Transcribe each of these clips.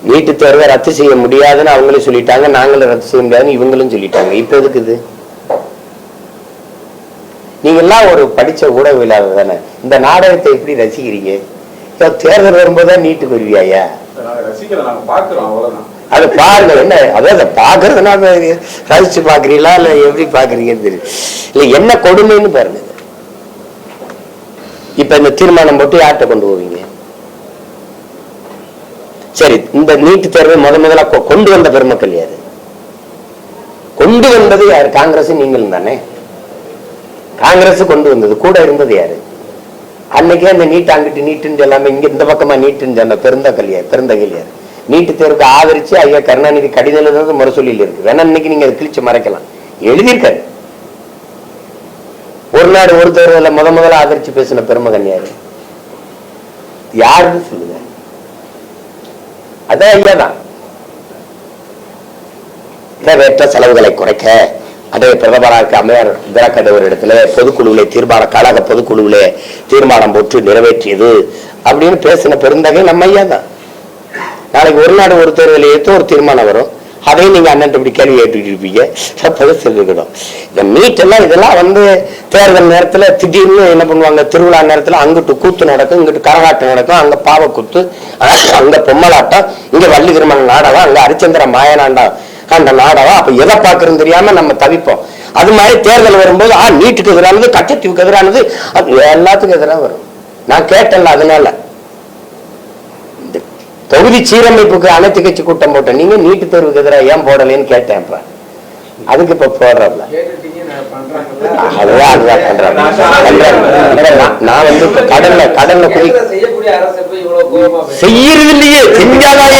நீட்டு தேர்வை ரத்து செய்ய முடியாதுன்னு அவங்களும் சொல்லிட்டாங்க, நாங்களும் ரத்து செய்ய முடியாதுன்னு இவங்களும் சொல்லிட்டாங்க. இப்ப எதுக்குது? நீங்க எல்லாம் ஒரு படிச்ச ஊடகவியலாளர் தானே, இந்த நாடகத்தை எப்படி ரசிக்கிறீங்க? தேர்தல் வரும்போதுதான் நீட்டுக்கு வருவியாயா? அது பாருங்க, என்ன அதாவது பாக்குறதுனால ரசிச்சு பாக்குறீங்களா இல்ல எப்படி பாக்குறீங்கன்னு தெரியும். இல்ல என்ன கொடுமைன்னு பாருங்க. இப்ப இந்த தீர்மானம் போட்டு யார்கிட்ட கொண்டு போவீங்க? சரி, இந்த நீட்டு தேர்வை முதல்ல கொண்டு வந்த பெருமக்கள் யாரு? கொண்டு வந்தது யாரு? காங்கிரஸ் நீங்களும் தானே. காங்கிரஸ் கொண்டு வந்தது, கூட இருந்தது யாரு? அன்னைக்கே அந்த நீட்டு அங்கிட்டு நீட்டுன்னு எல்லாமே இங்க இந்த பக்கமா நீட்டுன்னு சொன்ன பெருந்தகையில் யாரு? நீட்டு தேர்வுக்கு ஆதரிச்சு ஐயா கருணாநிதி கடிதம் எழுதுறது முரசொலியில் இருக்கு, வேணா இன்னைக்கு நீங்க அதை கிழிச்சு மறைக்கலாம். எழுதியிருக்காரு. ஒரு நாடு ஒரு தேர்தல முதல்ல ஆதரிச்சு பேசின பெருமகன் யாரு? யாருன்னு சொல்லுங்க. அதான் ஐயாதான். தேவையற்ற செலவுகளை குறைக்க அதே பிரதமராக அம்மையார் திறக்கட ஒரு இடத்துல பொதுக்குழுவிலே கழக பொதுக்குழுவிலே தீர்மானம் போட்டு நிறைவேற்றியது அப்படின்னு பேசின பெருந்தகை நம்ம ஐயா தான். நாளைக்கு ஒரு நாடு ஒரு தேர்தல் ஏற்ற ஒரு தீர்மானம் வரும், அதையும் நீங்க அண்ணன் இப்படி கேள்வி கேட்டுட்டு இருப்பீங்க. சொல்லிக்கணும். இந்த நீட் எல்லாம் இதெல்லாம் தேர்தல் நேரத்துல திடீர்னு என்ன பண்ணுவாங்க, திருவிழா நேரத்துல அங்கிட்டு கூத்து நடக்கும், இங்கிட்டு கரகாட்டம் நடக்கும், அங்க பாவ கூத்து, அங்க பொம்மலாட்டம், இங்க வள்ளி திருமண நாடகம், அங்க ஹரிச்சந்திர மாயனாண்டா அந்த நாடகம். அப்ப எதை பாக்குறதுன்னு தெரியாம நம்ம தவிப்போம். அது மாதிரி தேர்தல் வரும்போது நீட்டுக்கு எதிரானது, கச்சத்தீவுக்கு எதிரானது, எல்லாத்துக்கும் எதிராக வரும். நான் கேட்டல, அதனால தொகுதி சீரமைப்புக்கு அனைத்து கட்சி கூட்டம் போட்டேன், நீங்க நீட்டு தேர்வுக்கு எதிராக ஏன் போடலன்னு கேட்டேன். இப்ப அதுக்கு இப்ப போடுறப்ப அதுதான் பண்றாங்க. நான் இப்ப கடல்ல செய்யறது இல்லையே, செஞ்சாதான்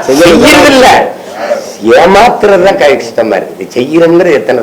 செய்யறது இல்ல, ஏமாத்துறதுதான் கஷ்டமா இருக்குது. செய்யறதுங்கிறது எத்தனை